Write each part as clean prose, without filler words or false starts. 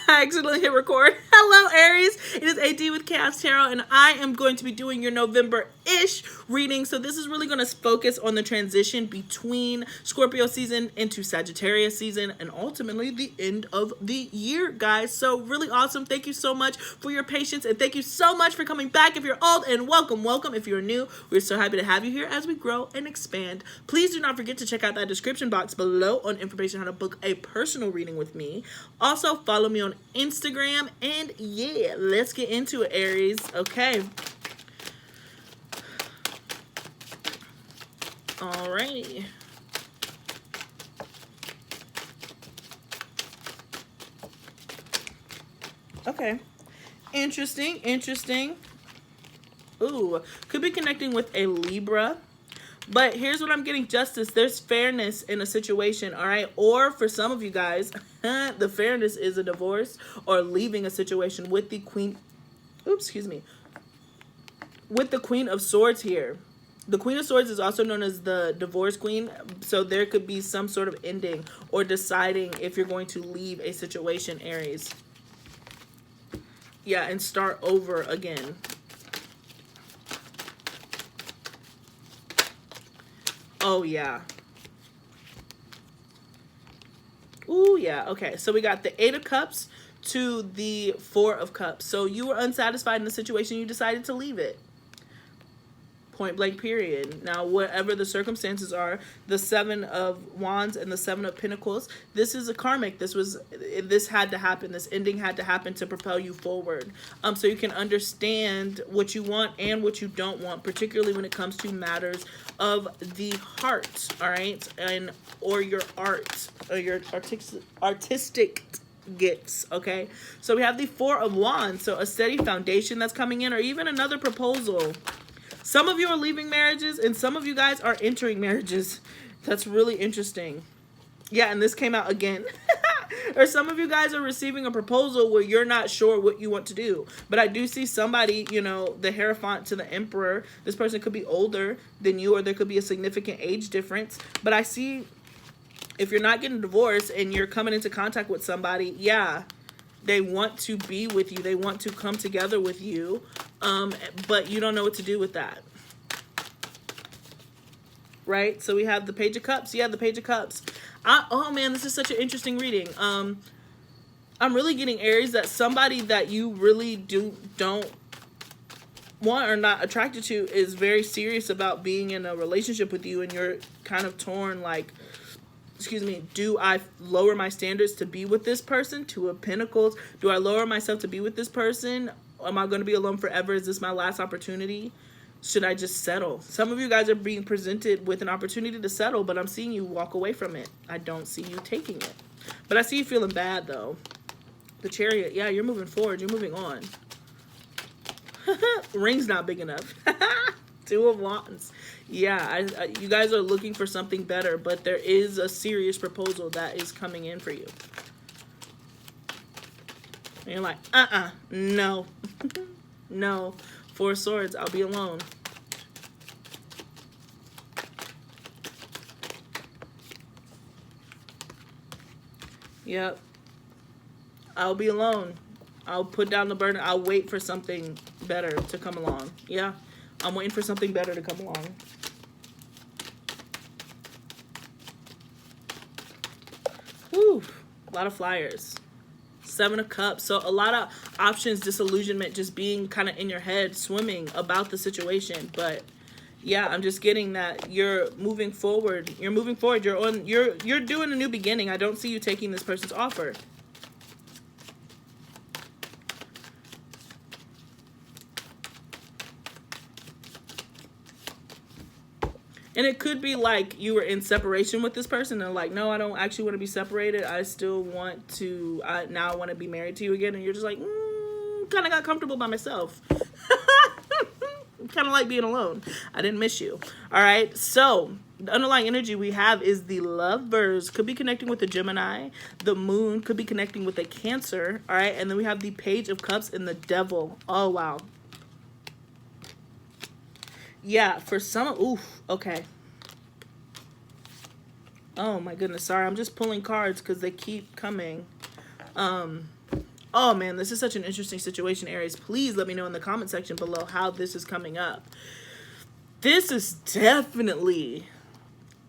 I accidentally hit record. Hello, Aries. It is AD with Chaos Tarot, and I am going to be doing your November-ish reading. So this is really going to focus on the transition between Scorpio season into Sagittarius season, and ultimately the end of the year, guys. So really awesome. Thank you so much for your patience, and thank you so much for coming back if you're old, and welcome if you're new. We're so happy to have you here as we grow and expand. Please do not forget to check out that description box below on information on how to book a personal reading with me. Also, follow me on Instagram, and yeah, let's get into it, Aries. Okay. Alrighty. Okay. Interesting. Ooh, could be connecting with a Libra. But here's what I'm getting, justice. There's fairness in a situation, all right? Or for some of you guys, the fairness is a divorce or leaving a situation with the queen. Oops, excuse me. With the Queen of Swords here. The Queen of Swords is also known as the divorce queen. So there could be some sort of ending or deciding if you're going to leave a situation, Aries. Yeah, and start over again. Oh, yeah. Ooh, yeah. Okay, so we got the Eight of Cups to the Four of Cups. So you were unsatisfied in the situation. You decided to leave it. Point blank, period. Now, whatever the circumstances are, the Seven of Wands and the Seven of Pentacles, this is a karmic. This had to happen. This ending had to happen to propel you forward. So you can understand what you want and what you don't want, particularly when it comes to matters of the heart, all right? Or your art, or your artistic gifts, okay? So we have the Four of Wands, so a steady foundation that's coming in, or even another proposal. Some of you are leaving marriages, and some of you guys are entering marriages. That's really interesting. Yeah, and this came out again. Or some of you guys are receiving a proposal where you're not sure what you want to do. But I do see somebody, you know, the Hierophant to the Emperor. This person could be older than you, or there could be a significant age difference. But I see if you're not getting divorced and you're coming into contact with somebody, yeah, they want to be with you. They want to come together with you. But you don't know what to do with that. Right? So we have the Page of Cups. Yeah, the Page of Cups. Oh, man, this is such an interesting reading. I'm really getting, Aries, that somebody that you really don't want or not attracted to is very serious about being in a relationship with you, and you're kind of torn, like, excuse me, do I lower my standards to be with this person? Two of Pentacles. Do I lower myself to be with this person? Am I going to be alone forever? Is this my last opportunity? Should I just settle? Some of you guys are being presented with an opportunity to settle, but I'm seeing you walk away from it. I don't see you taking it. But I see you feeling bad, though. The Chariot. Yeah, you're moving forward. You're moving on. Ring's not big enough. Two of Wands. Yeah, you guys are looking for something better, but there is a serious proposal that is coming in for you. And you're like, no. No. Four of Swords, I'll be alone. Yep. I'll be alone. I'll put down the burden. I'll wait for something better to come along. Yeah. I'm waiting for something better to come along. Whew. A lot of flyers. Seven of Cups. So a lot of options, disillusionment, just being kind of in your head, swimming about the situation. But yeah, I'm just getting that you're moving forward. You're moving forward. You're doing a new beginning. I don't see you taking this person's offer. And it could be like you were in separation with this person and like, no, I don't actually want to be separated. I still want to, now I want to be married to you again. And you're just like, kind of got comfortable by myself. Kind of like being alone. I didn't miss you. All right. So the underlying energy we have is the Lovers. Could be connecting with the Gemini. The Moon could be connecting with a Cancer. All right. And then we have the Page of Cups and the Devil. Oh, wow. Yeah, for some, oof, okay. Oh my goodness, sorry, I'm just pulling cards because they keep coming. Oh man, this is such an interesting situation, Aries. Please let me know in the comment section below how this is coming up. This is definitely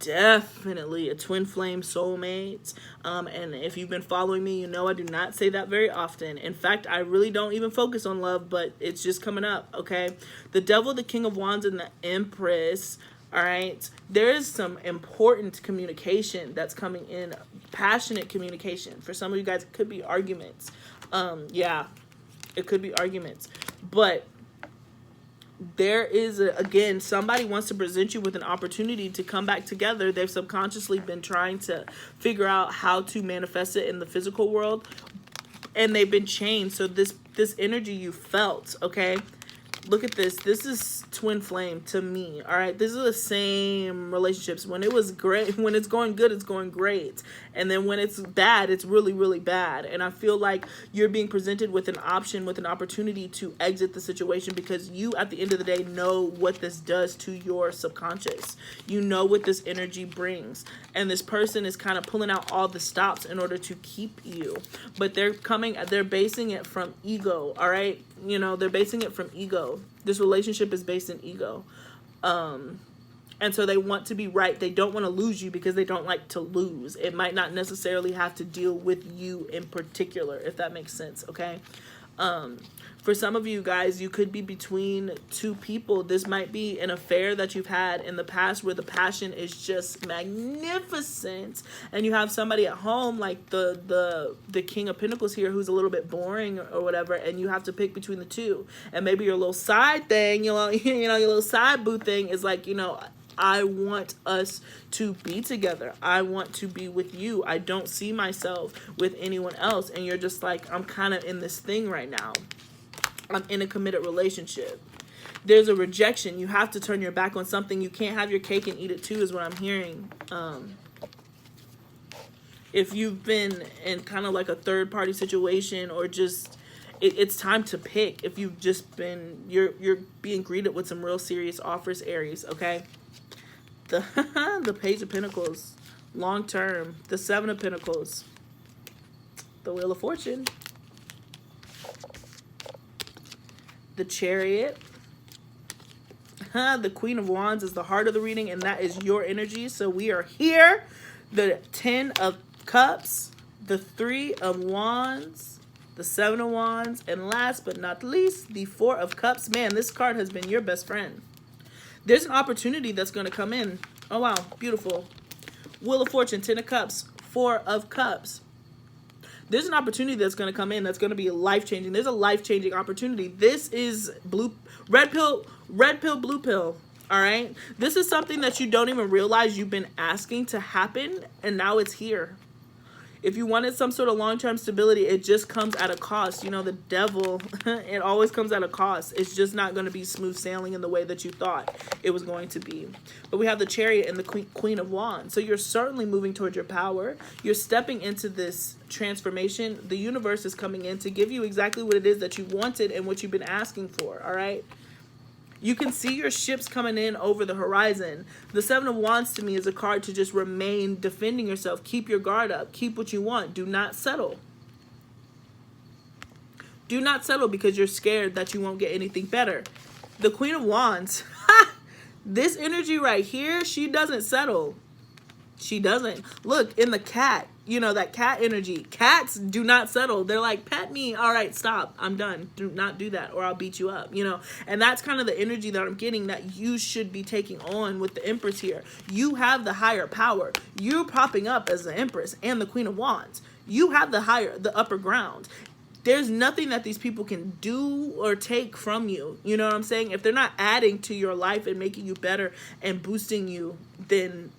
a twin flame soulmate. And if you've been following me, you know I do not say that very often. In fact, I really don't even focus on love, but it's just coming up, okay? The Devil, the King of Wands, and the Empress. All right, there is some important communication that's coming in, passionate communication. For some of you guys, it could be arguments. Yeah, it could be arguments. But there is, again, somebody wants to present you with an opportunity to come back together. They've subconsciously been trying to figure out how to manifest it in the physical world. And they've been chained. So this energy you felt, okay? Look at this. This is twin flame to me. All right. This is the same relationships. When it was great, when it's going good, it's going great. And then when it's bad, it's really, really bad. And I feel like you're being presented with an option, with an opportunity to exit the situation, because you, at the end of the day, know what this does to your subconscious. You know what this energy brings. And this person is kind of pulling out all the stops in order to keep you. But they're basing it from ego. All right. You know, they're basing it from ego. This relationship is based in ego. And so they want to be right. They don't want to lose you because they don't like to lose. It might not necessarily have to deal with you in particular, if that makes sense, okay? For some of you guys, you could be between two people. This might be an affair that you've had in the past where the passion is just magnificent, and you have somebody at home like the King of Pentacles here who's a little bit boring or whatever, and you have to pick between the two. And maybe your little side thing, your little side boo thing is like, I want us to be together. I want to be with you. I don't see myself with anyone else. And you're just like, I'm kind of in this thing right now. I'm in a committed relationship. There's a rejection. You have to turn your back on something. You can't have your cake and eat it too, is what I'm hearing. If you've been in kind of like a third party situation, or just it's time to pick. If you've just been, you're being greeted with some real serious offers, Aries, okay? The Page of Pentacles, long term. The Seven of Pentacles, the Wheel of Fortune, the Chariot, the Queen of Wands is the heart of the reading, and that is your energy. So we are here. The Ten of Cups, the Three of Wands, the Seven of Wands, and last but not least, the Four of Cups. Man, this card has been your best friend. There's an opportunity that's going to come in. Oh, wow. Beautiful. Wheel of Fortune, Ten of Cups, Four of Cups. There's an opportunity that's going to come in that's going to be life-changing. There's a life-changing opportunity. This is red pill, blue pill. All right? This is something that you don't even realize you've been asking to happen, and now it's here. If you wanted some sort of long-term stability, it just comes at a cost. The devil, it always comes at a cost. It's just not going to be smooth sailing in the way that you thought it was going to be. But we have the Chariot and the Queen of Wands. So you're certainly moving towards your power. You're stepping into this transformation. The universe is coming in to give you exactly what it is that you wanted and what you've been asking for, all right? You can see your ships coming in over the horizon. The Seven of Wands to me is a card to just remain defending yourself. Keep your guard up. Keep what you want. Do not settle. Do not settle because you're scared that you won't get anything better. The Queen of Wands, this energy right here, she doesn't settle. She doesn't. Look, in the cat, that cat energy. Cats do not settle. They're like, pet me. All right, stop. I'm done. Do not do that or I'll beat you up, And that's kind of the energy that I'm getting that you should be taking on with the Empress here. You have the higher power. You're popping up as the Empress and the Queen of Wands. You have the upper ground. There's nothing that these people can do or take from you. You know what I'm saying? If they're not adding to your life and making you better and boosting you, then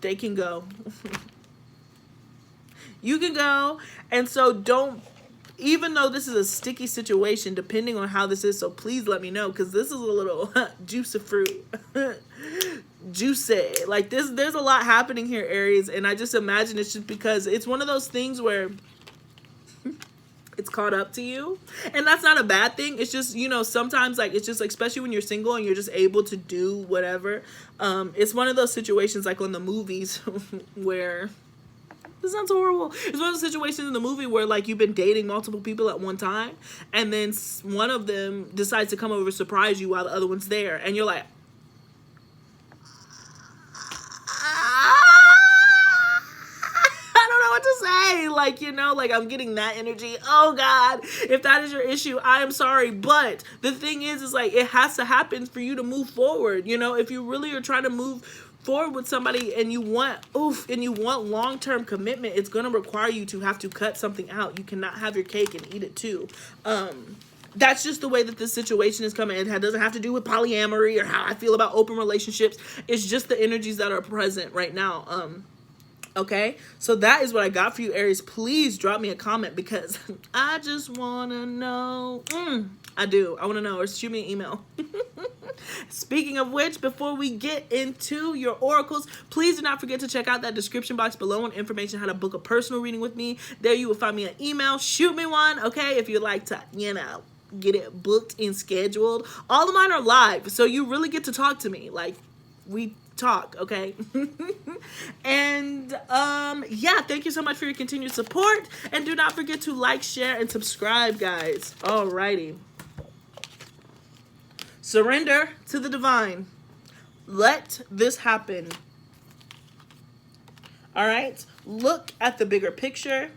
they can go. You can go. And so don't, even though this is a sticky situation, depending on how this is, so please let me know, because this is a little juicy fruit. Juicy. Like this, there's a lot happening here, Aries, and I just imagine it's just because it's one of those things where it's caught up to you, and that's not a bad thing. It's just, sometimes it's just like, especially when you're single and you're just able to do whatever. It's one of those situations like on the movies where This sounds horrible. It's one of the situations in the movie where, like, you've been dating multiple people at one time, and then one of them decides to come over to surprise you while the other one's there, and you're like, I don't know what to say. Like, you know, like, I'm getting that energy. Oh God, if that is your issue, I am sorry. But the thing is like, it has to happen for you to move forward. You know, if you really are trying to move forward with somebody and you want long-term commitment, it's going to require you to have to cut something out. You cannot have your cake and eat it too. That's just the way that this situation is coming. It doesn't have to do with polyamory or how I feel about open relationships. It's just the energies that are present right now. Okay, so that is what I got for you, Aries. Please drop me a comment because I just want to know. I do. I want to know, or shoot me an email. Speaking of which, before we get into your oracles, please do not forget to check out that description box below on information how to book a personal reading with me. There you will find me an email. Shoot me one, okay, if you'd like to, you know, get it booked and scheduled. All of mine are live, so you really get to talk to me. Like, we talk, okay? And yeah, thank you so much for your continued support, and do not forget to like, share, and subscribe, guys. Alrighty. Surrender to the divine. Let this happen. All right, look at the bigger picture.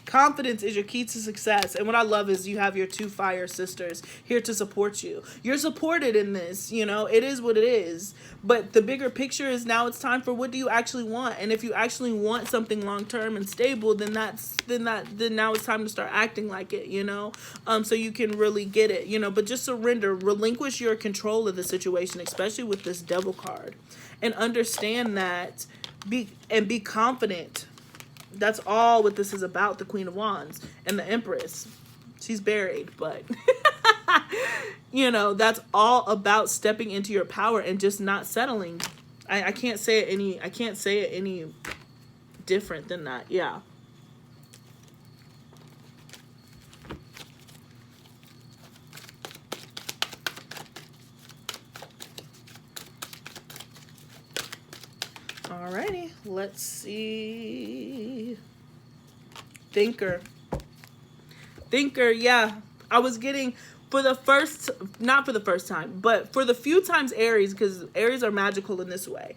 Confidence is your key to success. And what I love is you have your two fire sisters here to support you. You're supported in this, you know, it is what it is. But the bigger picture is now it's time for what do you actually want? And if you actually want something long-term and stable, then now it's time to start acting like it, you know, so you can really get it, you know. But just surrender, relinquish your control of the situation, especially with this devil card, and understand that, be confident. That's all what this is about, the Queen of Wands and the Empress. She's buried, but you know, that's all about stepping into your power and just not settling. I can't say it any different than that. Yeah. Alrighty, let's see. Thinker, yeah. I was getting, not for the first time, but for the few times Aries, because Aries are magical in this way.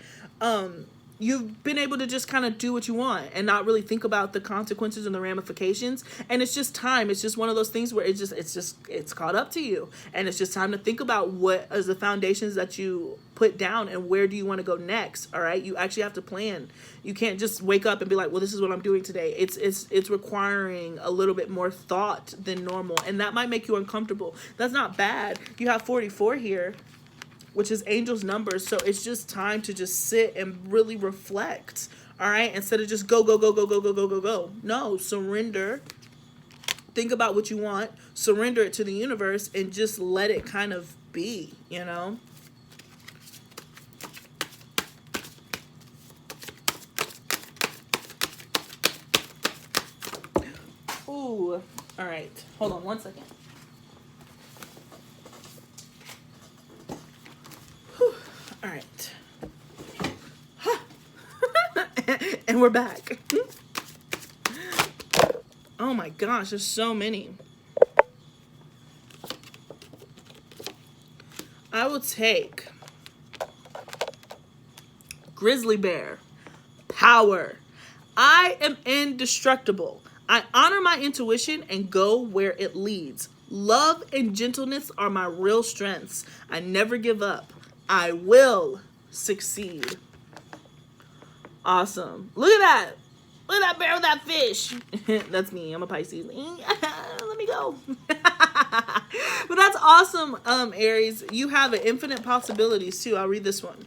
You've been able to just kind of do what you want and not really think about the consequences and the ramifications. And it's just time. It's just one of those things where it's caught up to you. And it's just time to think about what is the foundations that you put down and where do you want to go next. All right. You actually have to plan. You can't just wake up and be like, well, this is what I'm doing today. It's requiring a little bit more thought than normal. And that might make you uncomfortable. That's not bad. You have 44 here, which is angel's numbers. So it's just time to just sit and really reflect. All right. Instead of just go. No, surrender. Think about what you want. Surrender it to the universe and just let it kind of be, you know. Ooh. All right. Hold on one second. All right. And we're back. Oh my gosh, there's so many. I will take Grizzly Bear. Power. I am indestructible. I honor my intuition and go where it leads. Love and gentleness are my real strengths. I never give up. I will succeed. Awesome. Look at that. Look at that bear with that fish. That's me. I'm a Pisces. Let me go. But that's awesome, Aries. You have an infinite possibilities, too. I'll read this one.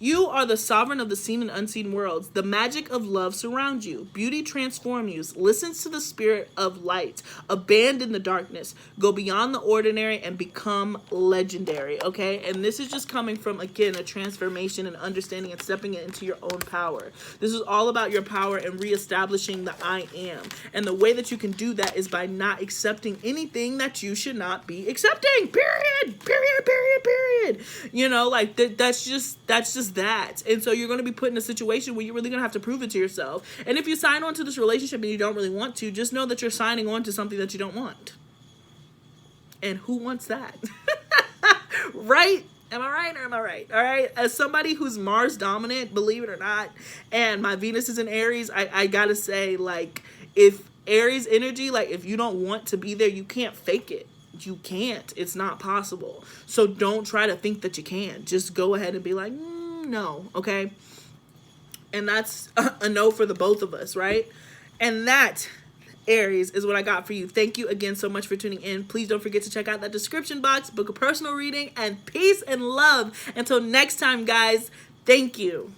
You are the sovereign of the seen and unseen worlds. The magic of love surrounds you. Beauty transforms you. Listen to the spirit of light. Abandon the darkness. Go beyond the ordinary and become legendary, okay? And this is just coming from, again, a transformation and understanding and stepping into your own power. This is all about your power and reestablishing the I am. And the way that you can do that is by not accepting anything that you should not be accepting. Period. You know, like, that's just is that? And so you're going to be put in a situation where you're really going to have to prove it to yourself. And if you sign on to this relationship and you don't really want to, just know that you're signing on to something that you don't want. And who wants that? Right? Am I right or am I right? All right. As somebody who's Mars dominant, believe it or not, and my Venus is in Aries, I gotta say, like, if Aries energy, like, if you don't want to be there, you can't fake it. You can't. It's not possible. So don't try to think that you can. Just go ahead and be like, no, okay? And that's a no for the both of us, right? And that, Aries, is what I got for you. Thank you again so much for tuning in. Please don't forget to check out that description box, book a personal reading, and peace and love. Until next time, guys, thank you.